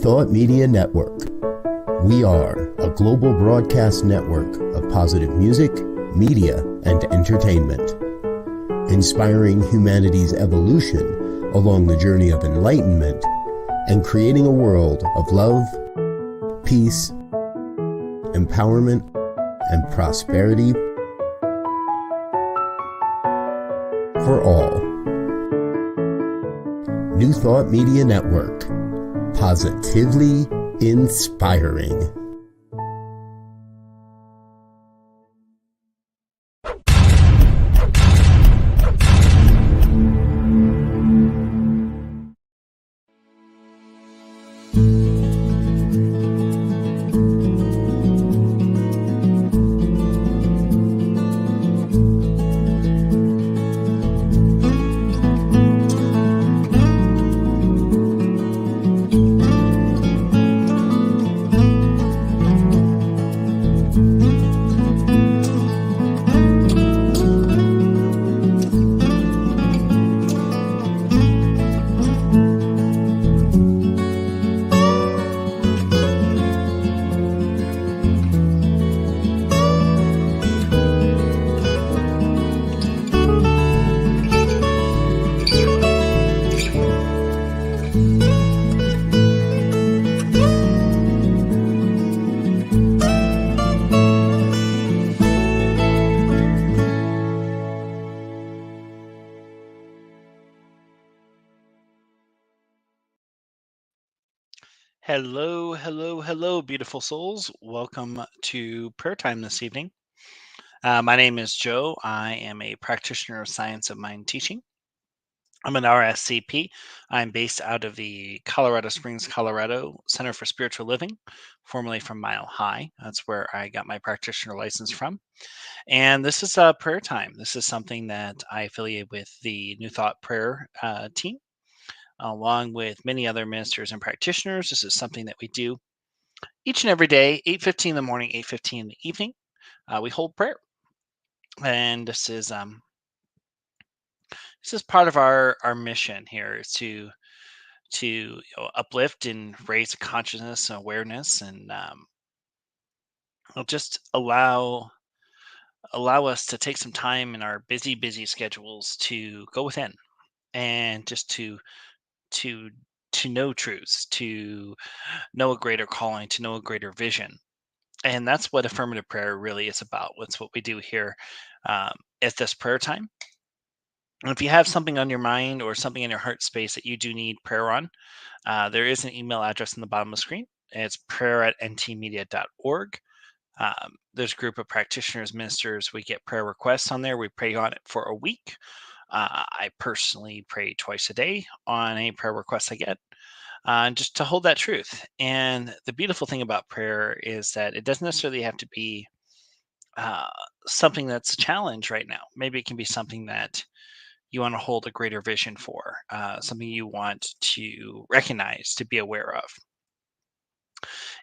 Thought Media Network. We are a global broadcast network of positive music, media, and entertainment, inspiring humanity's evolution along the journey of enlightenment and creating a world of love, peace, empowerment, and prosperity for all. New Thought Media Network. Positively inspiring. Hello, beautiful souls. Welcome to prayer time this evening. My name is Joe. I am a practitioner of science of mind teaching. I'm an RSCP. I'm based out of the Colorado Springs, Colorado Center for Spiritual Living, formerly from Mile High. That's where I got my practitioner license from. And this is a prayer time. This is something that I affiliate with the New Thought Prayer team, along with many other ministers and practitioners. This is something that we do each and every day, 8:15 in the morning, 8:15 in the evening. We hold prayer, and this is part of our mission here is to uplift and raise consciousness, awareness, and just allow us to take some time in our busy schedules to go within and just to to know truths, to know a greater calling, to know a greater vision. And that's what affirmative prayer really is about. What's what we do here um, at this prayer time. And if you have something on your mind or something in your heart space that you do need prayer on, there is an email address in the bottom of the screen. It's prayer@ntmedia.org. There's a group of practitioners, ministers. We get prayer requests on there. We pray on it for a week. I personally pray twice a day on any prayer requests I get, just to hold that truth. And the beautiful thing about prayer is that it doesn't necessarily have to be uh, something that's a challenge right now. Maybe it can be something that you want to hold a greater vision for, something you want to recognize, to be aware of.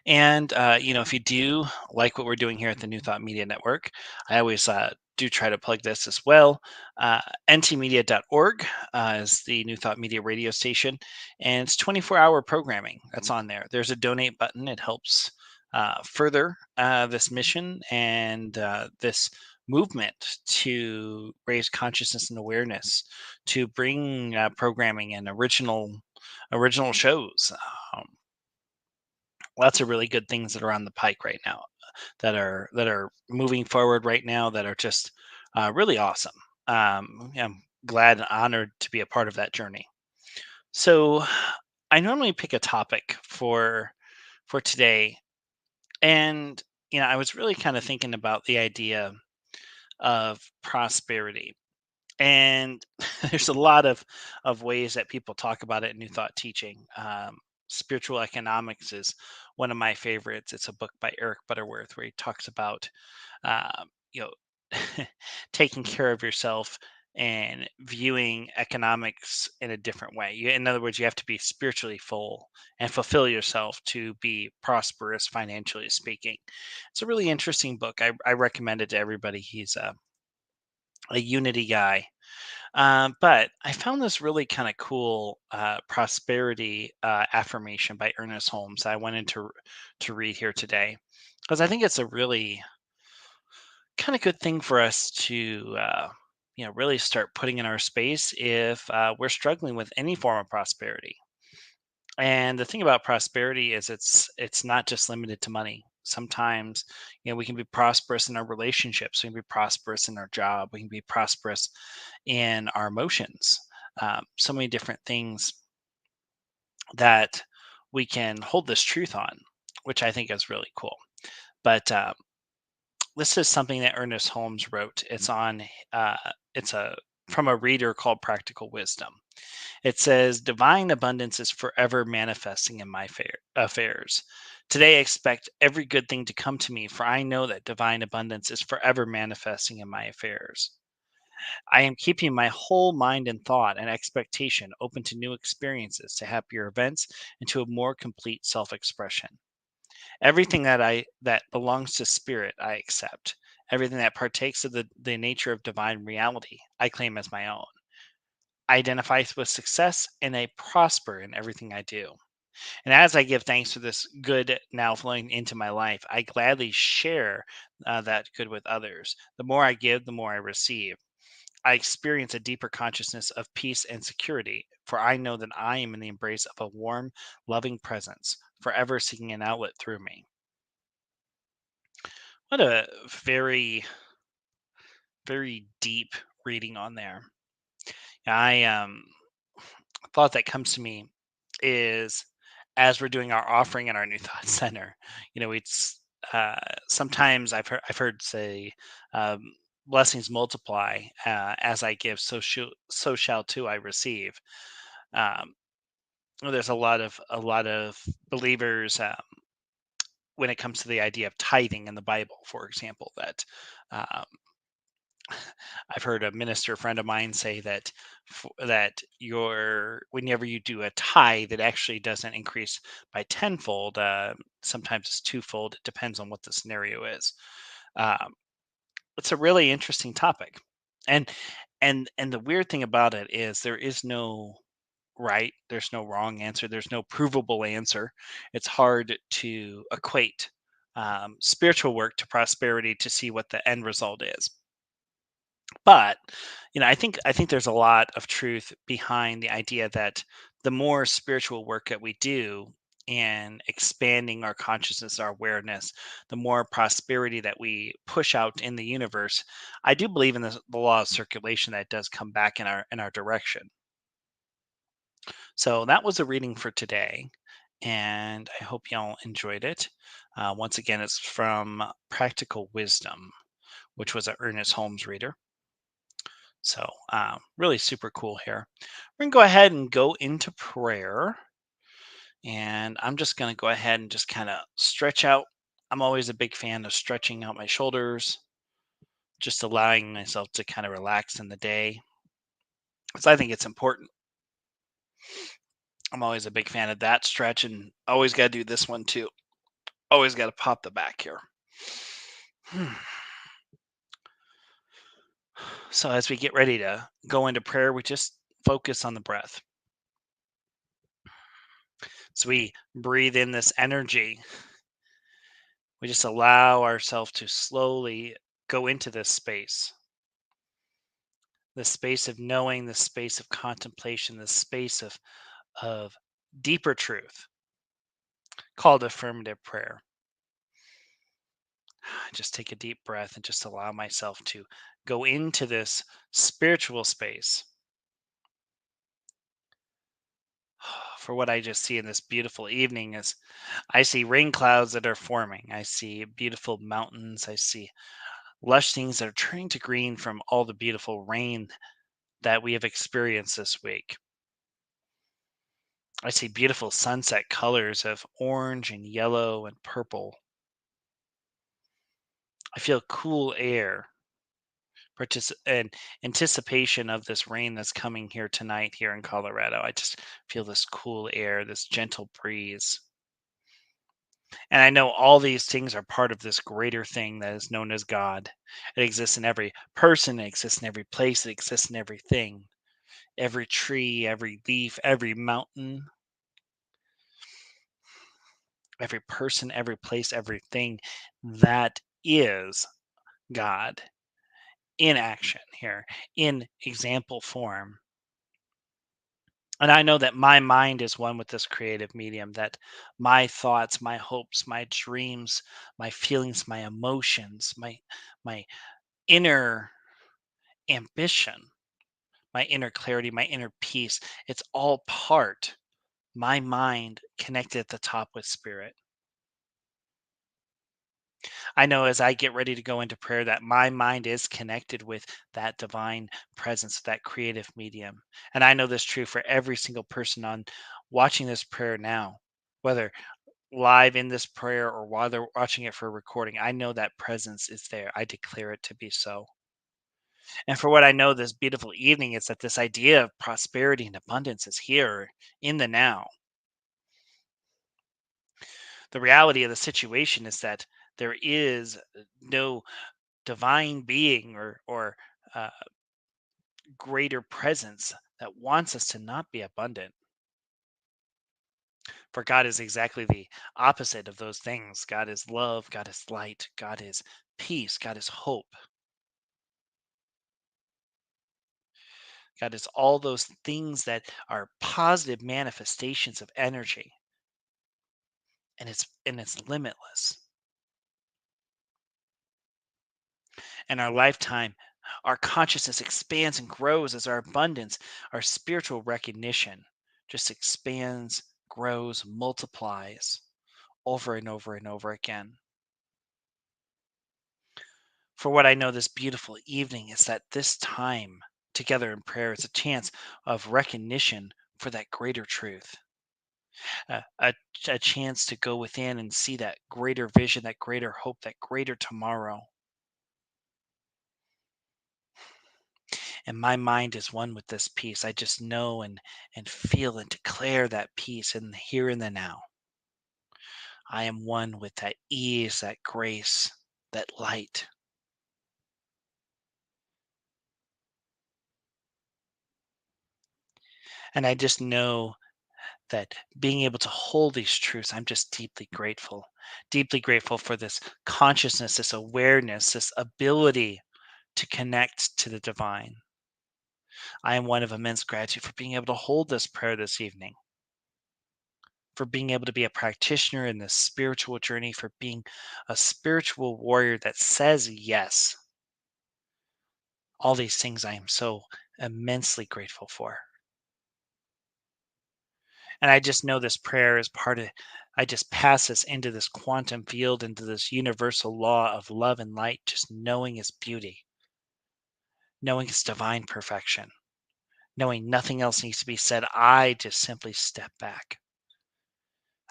And, if you do like what we're doing here at the New Thought Media Network, I always do try to plug this as well. ntmedia.org is the New Thought Media radio station, and it's 24-hour programming that's on there. There's a donate button. It helps further this mission and this movement to raise consciousness and awareness, to bring programming and original shows. Um, Lots of really good things that are on the pike right now, that are moving forward right now, that are just really awesome. I'm glad and honored to be a part of that journey. So I normally pick a topic for today, and I was really kind of thinking about the idea of prosperity. And there's a lot of ways that people talk about it in New Thought teaching. Spiritual economics is one of my favorites. It's a book by Eric Butterworth where he talks about um, you know taking care of yourself and viewing economics in a different way. In other words, you have to be spiritually full and fulfill yourself to be prosperous financially speaking. It's a really interesting book. I recommend it to everybody. He's a unity guy, But I found this really kind of cool prosperity affirmation by Ernest Holmes. I wanted to read here today because I think it's a really kind of good thing for us to really start putting in our space if we're struggling with any form of prosperity. And the thing about prosperity is it's not just limited to money. Sometimes, we can be prosperous in our relationships, we can be prosperous in our job, we can be prosperous in our emotions. So many different things that we can hold this truth on, which I think is really cool. But this is something that Ernest Holmes wrote. Uh, it's a from a reader called Practical Wisdom. It says, "Divine abundance is forever manifesting in my affairs. Today, I expect every good thing to come to me, for I know that divine abundance is forever manifesting in my affairs. I am keeping my whole mind and thought and expectation open to new experiences, to happier events, and to a more complete self-expression. Everything that belongs to spirit, I accept. Everything that partakes of the nature of divine reality, I claim as my own. I identify with success and I prosper in everything I do. And as I give thanks for this good now flowing into my life, I gladly share that good with others. The more I give, the more I receive. I experience a deeper consciousness of peace and security, for I know that I am in the embrace of a warm, loving presence, forever seeking an outlet through me." What a very, very deep reading on there. I thought that comes to me is as we're doing our offering in our New Thought Center, it's uh, sometimes I've heard say, um, blessings multiply, as I give, so shall too I receive. Um, there's a lot of believers, when it comes to the idea of tithing in the Bible, for example, that um, I've heard a minister friend of mine say that your whenever you do a tithe, it actually doesn't increase by tenfold. Sometimes it's twofold. It depends on what the scenario is. Um, it's a really interesting topic, and and the weird thing about it is there is no right, there's no wrong answer, there's no provable answer. It's hard to equate spiritual work to prosperity to see what the end result is. But, I think there's a lot of truth behind the idea that the more spiritual work that we do in expanding our consciousness, our awareness, the more prosperity that we push out in the universe. I do believe in the law of circulation that does come back in our direction. So that was a reading for today, and I hope y'all enjoyed it. Once again, it's from Practical Wisdom, which was an Ernest Holmes reader. So, really super cool here. We're going to go ahead and go into prayer. And I'm just going to go ahead and just kind of stretch out. I'm always a big fan of stretching out my shoulders, just allowing myself to kind of relax in the day. Because I think it's important. I'm always a big fan of that stretch, and always got to do this one too. Always got to pop the back here. So, as we get ready to go into prayer, we just focus on the breath. So, we breathe in this energy. We just allow ourselves to slowly go into this space of knowing, this space of contemplation, this space of deeper truth called affirmative prayer. Just take a deep breath and just allow myself to go into this spiritual space. For what I just see in this beautiful evening is I see rain clouds that are forming. I see beautiful mountains. I see lush things that are turning to green from all the beautiful rain that we have experienced this week. I see beautiful sunset colors of orange and yellow and purple. I feel cool air, and anticipation of this rain that's coming here tonight here in Colorado. I just feel this cool air, this gentle breeze. And I know all these things are part of this greater thing that is known as God. It exists in every person, it exists in every place, it exists in everything, every tree, every leaf, every mountain, every person, every place, everything. That is God in action here, in example form. And I know that my mind is one with this creative medium, that my thoughts, my hopes, my dreams, my feelings, my emotions, my inner ambition, my inner clarity, my inner peace, it's all part my mind connected at the top with spirit. I know as I get ready to go into prayer that my mind is connected with that divine presence, that creative medium. And I know this true for every single person on watching this prayer now, whether live in this prayer or while they're watching it for a recording. I know that presence is there. I declare it to be so. And for what I know this beautiful evening is that this idea of prosperity and abundance is here in the now. The reality of the situation is that there is no divine being or uh, greater presence that wants us to not be abundant. For God is exactly the opposite of those things. God is love, God is light, God is peace, God is hope. God is all those things that are positive manifestations of energy, and it's limitless. In our lifetime, our consciousness expands and grows as our abundance, our spiritual recognition just expands, grows, multiplies over and over and over again. For what I know this beautiful evening is that this time together in prayer is a chance of recognition for that greater truth, a, a, a chance to go within and see that greater vision, that greater hope, that greater tomorrow. And my mind is one with this peace. I just know and feel and declare that peace in the here and the now. I am one with that ease, that grace, that light. And I just know that being able to hold these truths, I'm just deeply grateful for this consciousness, this awareness, this ability to connect to the divine. I am one of immense gratitude for being able to hold this prayer this evening, for being able to be a practitioner in this spiritual journey, for being a spiritual warrior that says yes. All these things I am so immensely grateful for. And I just know this prayer is part of, I just pass this into this quantum field, into this universal law of love and light, just knowing its beauty, knowing its divine perfection, knowing nothing else needs to be said. I just simply step back.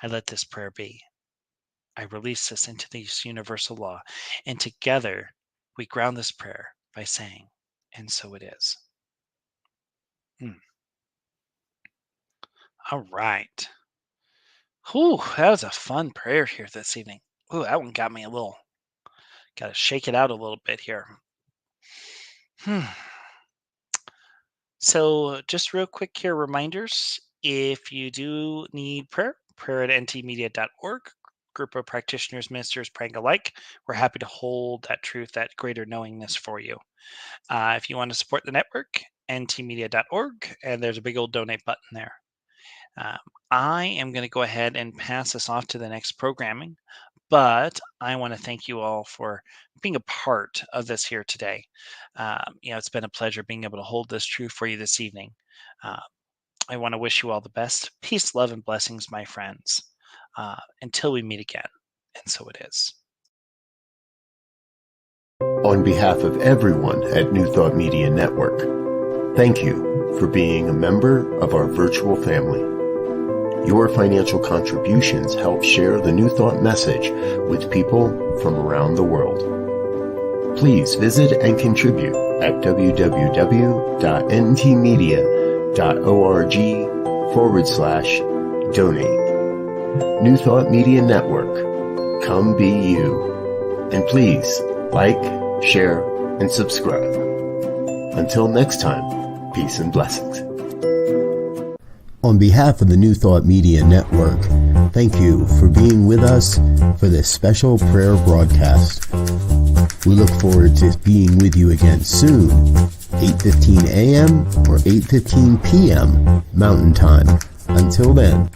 I let this prayer be. I release this into this universal law. And together we ground this prayer by saying, and so it is. All right. Whew, that was a fun prayer here this evening. Ooh, that one got me a little, got to shake it out a little bit here. So, just real quick here reminders if you do need prayer at ntmedia.org, group of practitioners, ministers praying alike. We're happy to hold that truth, that greater knowingness for you. If you want to support the network, ntmedia.org, and there's a big old donate button there. I am going to go ahead and pass this off to the next programming, but I want to thank you all for being a part of this here today. It's been a pleasure being able to hold this truth for you this evening. I want to wish you all the best. Peace, love, and blessings, my friends. Until we meet again. And so it is. On behalf of everyone at New Thought Media Network, thank you for being a member of our virtual family. Your financial contributions help share the New Thought message with people from around the world. Please visit and contribute at www.ntmedia.org/donate. New Thought Media Network, come be you. And please like, share, and subscribe. Until next time, peace and blessings. On behalf of the New Thought Media Network, thank you for being with us for this special prayer broadcast. We look forward to being with you again soon, 8:15 a.m. or 8:15 p.m. Mountain Time. Until then.